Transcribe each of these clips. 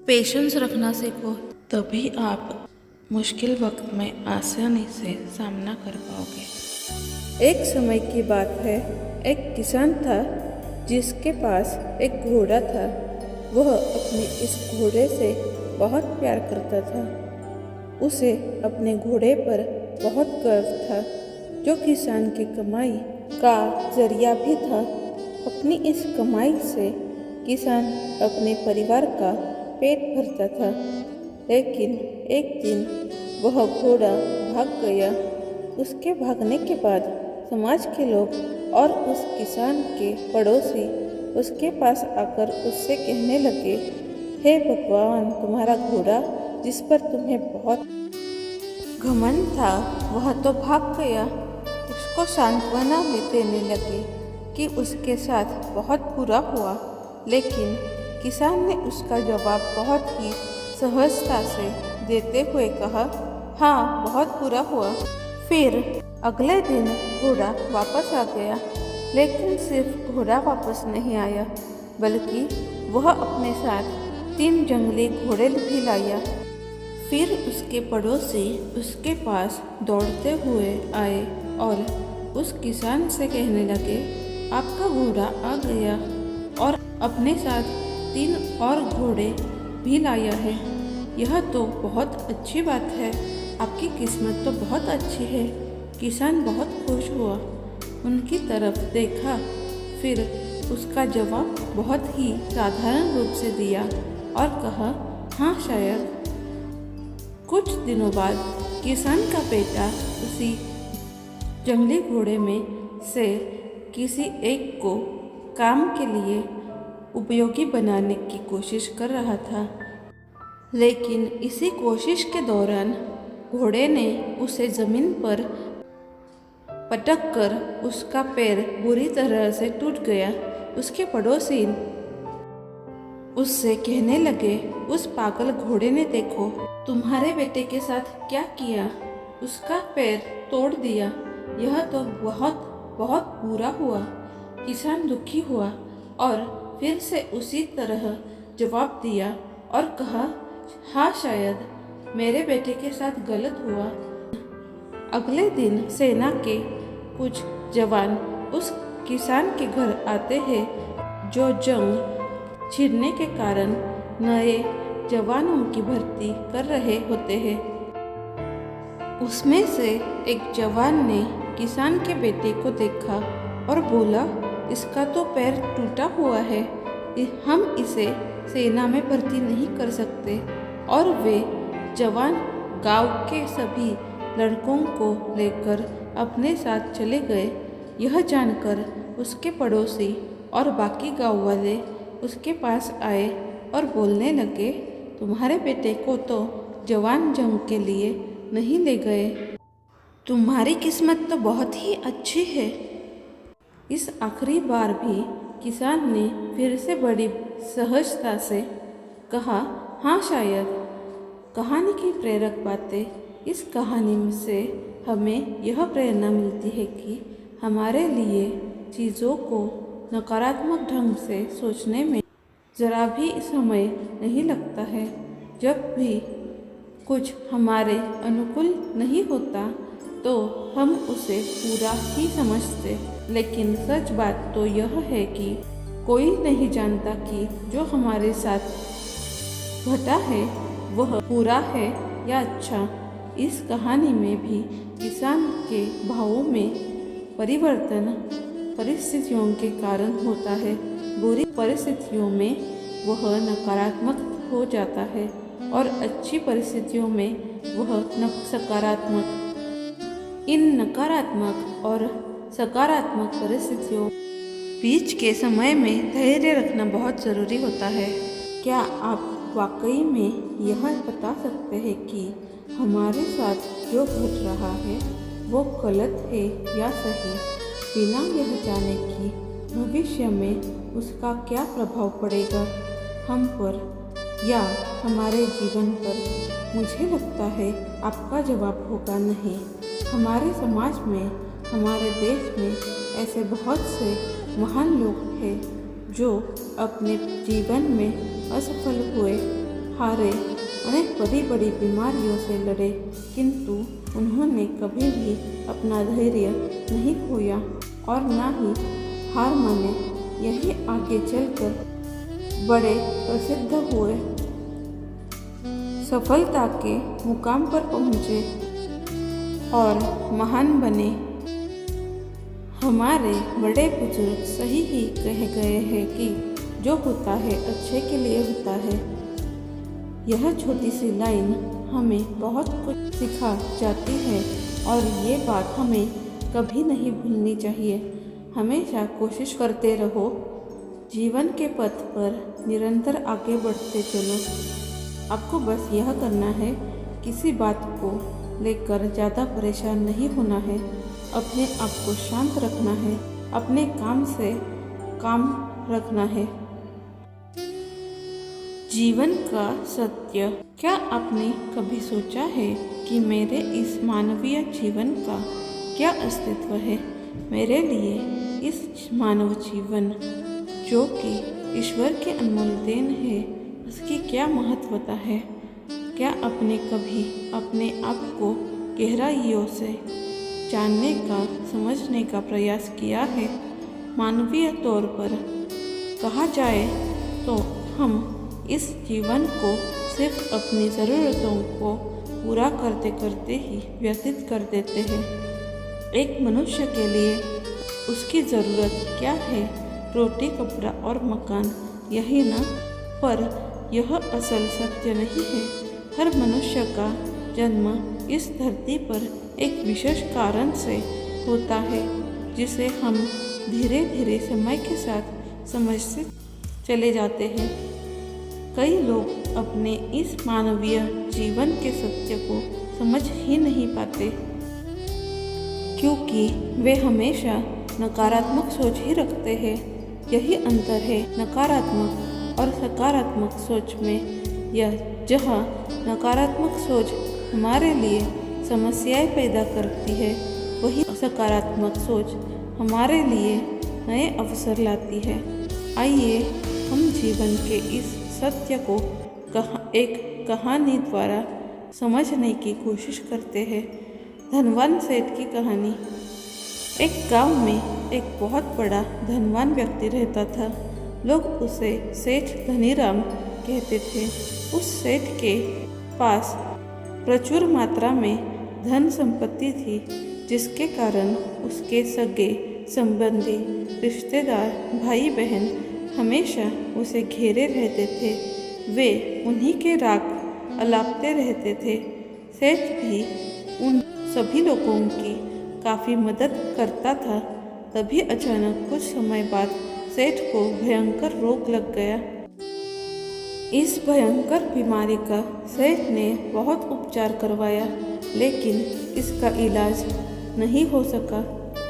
Patience रखना सीखो, तभी आप मुश्किल वक्त में आसानी से सामना कर पाओगे। एक समय की बात है, एक किसान था जिसके पास एक घोड़ा था। वह अपने इस घोड़े से बहुत प्यार करता था। उसे अपने घोड़े पर बहुत गर्व था, जो किसान की कमाई का जरिया भी था। अपनी इस कमाई से किसान अपने परिवार का पेट भरता था। लेकिन एक दिन वह घोड़ा भाग गया। उसके भागने के बाद समाज के लोग और उस किसान के पड़ोसी उसके पास आकर उससे कहने लगे, हे भगवान, तुम्हारा घोड़ा जिस पर तुम्हें बहुत घमंड था वह तो भाग गया। उसको सांत्वना देने लगे कि उसके साथ बहुत बुरा हुआ। लेकिन किसान ने उसका जवाब बहुत ही सहजता से देते हुए कहा, हाँ, बहुत बुरा हुआ। फिर अगले दिन घोड़ा वापस आ गया। लेकिन सिर्फ घोड़ा वापस नहीं आया, बल्कि वह अपने साथ 3 जंगली घोड़े भी लाया। फिर उसके पड़ोसी उसके पास दौड़ते हुए आए और उस किसान से कहने लगे, आपका घोड़ा आ गया और अपने साथ 3 और घोड़े भी लाया है। यह तो बहुत अच्छी बात है, आपकी किस्मत तो बहुत अच्छी है। किसान बहुत खुश हुआ, उनकी तरफ देखा, फिर उसका जवाब बहुत ही साधारण रूप से दिया और कहा, हाँ शायद। कुछ दिनों बाद किसान का बेटा उसी जंगली घोड़े में से किसी एक को काम के लिए उपयोगी बनाने की कोशिश कर रहा था। लेकिन इसी कोशिश के दौरान घोड़े ने उसे ज़मीन पर पटक कर उसका पैर बुरी तरह से टूट गया। उसके पड़ोसी उससे कहने लगे, उस पागल घोड़े ने देखो तुम्हारे बेटे के साथ क्या किया, उसका पैर तोड़ दिया। यह तो बहुत बहुत बुरा हुआ। किसान दुखी हुआ और फिर से उसी तरह जवाब दिया और कहा, हाँ शायद मेरे बेटे के साथ गलत हुआ। अगले दिन सेना के कुछ जवान उस किसान के घर आते हैं, जो जंग छिड़ने के कारण नए जवानों की भर्ती कर रहे होते हैं। उसमें से एक जवान ने किसान के बेटे को देखा और बोला, इसका तो पैर टूटा हुआ है, हम इसे सेना में भर्ती नहीं कर सकते। और वे जवान गांव के सभी लड़कों को लेकर अपने साथ चले गए। यह जानकर उसके पड़ोसी और बाकी गांव वाले उसके पास आए और बोलने लगे, तुम्हारे बेटे को तो जवान जंग के लिए नहीं ले गए। तुम्हारी किस्मत तो बहुत ही अच्छी है। इस आखिरी बार भी किसान ने फिर से बड़ी सहजता से कहा, हाँ शायद। कहानी की प्रेरक बातें। इस कहानी से हमें यह प्रेरणा मिलती है कि हमारे लिए चीज़ों को नकारात्मक ढंग से सोचने में ज़रा भी समय नहीं लगता है। जब भी कुछ हमारे अनुकूल नहीं होता तो हम उसे पूरा ही समझते। लेकिन सच बात तो यह है कि कोई नहीं जानता कि जो हमारे साथ घटा है वह बुरा है या अच्छा। इस कहानी में भी किसान के भावों में परिवर्तन परिस्थितियों के कारण होता है। बुरी परिस्थितियों में वह नकारात्मक हो जाता है और अच्छी परिस्थितियों में वह सकारात्मक। इन नकारात्मक और सकारात्मक परिस्थितियों बीच के समय में धैर्य रखना बहुत ज़रूरी होता है। क्या आप वाकई में यह बता सकते हैं कि हमारे साथ जो घट रहा है वो गलत है या सही, बिना यह जाने कि भविष्य में उसका क्या प्रभाव पड़ेगा हम पर या हमारे जीवन पर? मुझे लगता है आपका जवाब होगा नहीं। हमारे समाज में, हमारे देश में ऐसे बहुत से महान लोग हैं जो अपने जीवन में असफल हुए हारे, अनेक बड़ी बड़ी बीमारियों से लड़े, किंतु उन्होंने कभी भी अपना धैर्य नहीं खोया और ना ही हार माने। यही आगे चलकर बड़े प्रसिद्ध हुए, सफलता के मुकाम पर पहुँचे और महान बने। हमारे बड़े बुजुर्ग सही ही कह गए हैं कि जो होता है अच्छे के लिए होता है। यह छोटी सी लाइन हमें बहुत कुछ सिखा जाती है और ये बात हमें कभी नहीं भूलनी चाहिए। हमेशा कोशिश करते रहो, जीवन के पथ पर निरंतर आगे बढ़ते चलो। आपको बस यह करना है, किसी बात को लेकर ज़्यादा परेशान नहीं होना है, अपने आप को शांत रखना है, अपने काम से काम रखना है। जीवन का सत्य। क्या आपने कभी सोचा है कि मेरे इस मानवीय जीवन का क्या अस्तित्व है? मेरे लिए इस मानव जीवन जो कि ईश्वर की अनमोल देन है, उसकी क्या महत्वता है? क्या आपने कभी अपने आप को गहराइयों से जानने का, समझने का प्रयास किया है? मानवीय तौर पर कहा जाए तो हम इस जीवन को सिर्फ अपनी ज़रूरतों को पूरा करते करते ही व्यतीत कर देते हैं। एक मनुष्य के लिए उसकी ज़रूरत क्या है? रोटी, कपड़ा और मकान, यही ना? पर यह असल सत्य नहीं है। हर मनुष्य का जन्म इस धरती पर एक विशेष कारण से होता है, जिसे हम धीरे धीरे समय के साथ समझते चले जाते हैं। कई लोग अपने इस मानवीय जीवन के सत्य को समझ ही नहीं पाते, क्योंकि वे हमेशा नकारात्मक सोच ही रखते हैं। यही अंतर है नकारात्मक और सकारात्मक सोच में। यह जहाँ नकारात्मक सोच हमारे लिए समस्याएं पैदा करती है, वही सकारात्मक सोच हमारे लिए नए अवसर लाती है। आइए हम जीवन के इस सत्य को एक कहानी द्वारा समझने की कोशिश करते हैं। धनवान सेठ की कहानी। एक गांव में एक बहुत बड़ा धनवान व्यक्ति रहता था। लोग उसे सेठ धनीराम कहते थे। उस सेठ के पास प्रचुर मात्रा में धन संपत्ति थी, जिसके कारण उसके सगे संबंधी, रिश्तेदार, भाई बहन हमेशा उसे घेरे रहते थे। वे उन्हीं के राग अलापते रहते थे। सेठ भी उन सभी लोगों की काफ़ी मदद करता था। तभी अचानक कुछ समय बाद सेठ को भयंकर रोग लग गया। इस भयंकर बीमारी का सेठ ने बहुत उपचार करवाया, लेकिन इसका इलाज नहीं हो सका।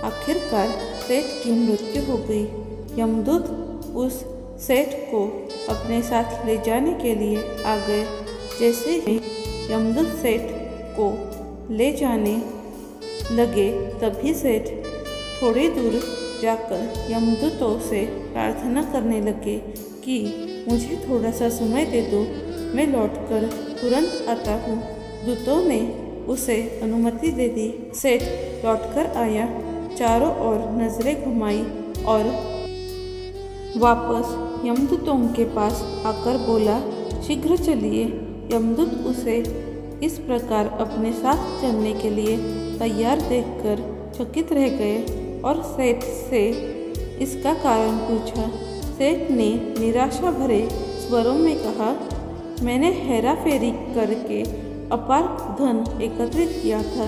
आखिरकार सेठ की मृत्यु हो गई। यमदूत उस सेठ को अपने साथ ले जाने के लिए आ गए। जैसे ही यमदूत सेठ को ले जाने लगे, तभी सेठ थोड़ी दूर जाकर यमदूतों से प्रार्थना करने लगे कि मुझे थोड़ा सा समय दे दो, मैं लौटकर तुरंत आता हूँ। दूतों ने उसे अनुमति दे दी। सेठ लौटकर आया, चारों ओर नजरें घुमाई और वापस यमदूतों के पास आकर बोला, शीघ्र चलिए। यमदूत उसे इस प्रकार अपने साथ चलने के लिए तैयार देखकर चकित रह गए और सेठ से इसका कारण पूछा। सेठ ने निराशा भरे स्वरों में कहा, मैंने हेरा फेरी करके अपार धन एकत्रित किया था,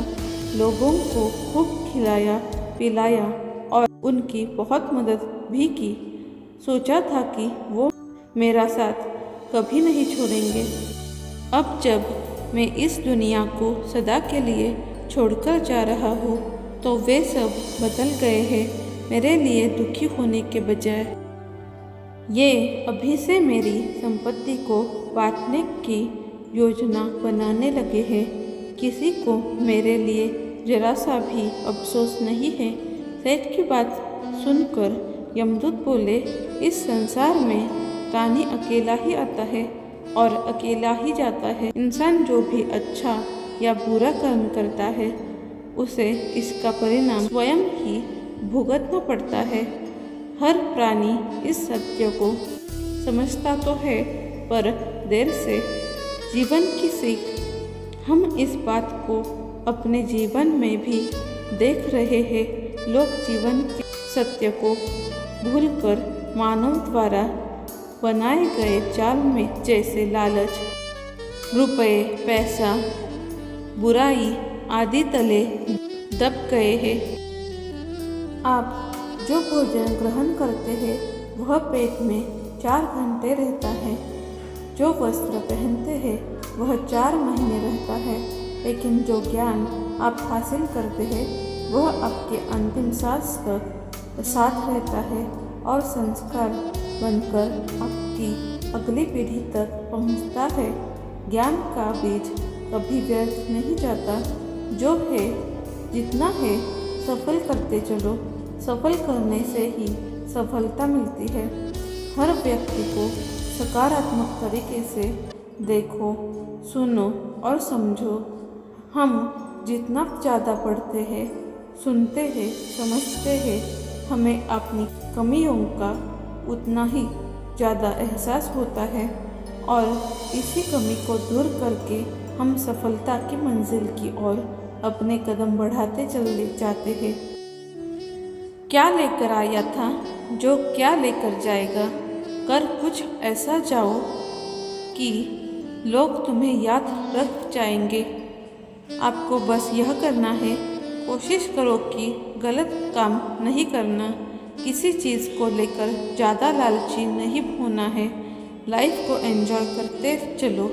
लोगों को खूब खिलाया पिलाया और उनकी बहुत मदद भी की। सोचा था कि वो मेरा साथ कभी नहीं छोड़ेंगे। अब जब मैं इस दुनिया को सदा के लिए छोड़कर जा रहा हूँ, तो वे सब बदल गए हैं। मेरे लिए दुखी होने के बजाय ये अभी से मेरी संपत्ति को बांटने की योजना बनाने लगे हैं। किसी को मेरे लिए जरा सा भी अफसोस नहीं है। सेठ की बात सुनकर यमदूत बोले, इस संसार में रानी अकेला ही आता है। और अकेला ही जाता है। इंसान जो भी अच्छा या बुरा कर्म करता है उसे इसका परिणाम स्वयं ही भुगतना पड़ता है। हर प्राणी इस सत्य को समझता तो है, पर देर से। जीवन की सीख हम इस बात को अपने जीवन में भी देख रहे हैं। लोग जीवन के सत्य को भूलकर मानव द्वारा बनाए गए जाल में, जैसे लालच, रुपए, पैसा, बुराई आदि तले दब गए हैं। आप जो भोजन ग्रहण करते हैं वह पेट में 4 घंटे रहता है। जो वस्त्र पहनते हैं वह 4 महीने रहता है, लेकिन जो ज्ञान आप हासिल करते हैं वह आपके अंतिम सांस तक साथ रहता है और संस्कार बनकर आपकी अगली पीढ़ी तक पहुंचता है। ज्ञान का बीज कभी व्यर्थ नहीं जाता। जो है जितना है सफल करते चलो। सफल करने से ही सफलता मिलती है। हर व्यक्ति को सकारात्मक तरीके से देखो, सुनो और समझो। हम जितना ज़्यादा पढ़ते हैं, सुनते हैं, समझते हैं, हमें अपनी कमियों का उतना ही ज़्यादा एहसास होता है और इसी कमी को दूर करके हम सफलता की मंजिल की ओर अपने कदम बढ़ाते चले जाते हैं। क्या लेकर आया था जो क्या लेकर जाएगा। कर कुछ ऐसा जाओ कि लोग तुम्हें याद रख जाएंगे। आपको बस यह करना है, कोशिश करो कि गलत काम नहीं करना। किसी चीज़ को लेकर ज़्यादा लालची नहीं होना है। लाइफ को एंजॉय करते चलो।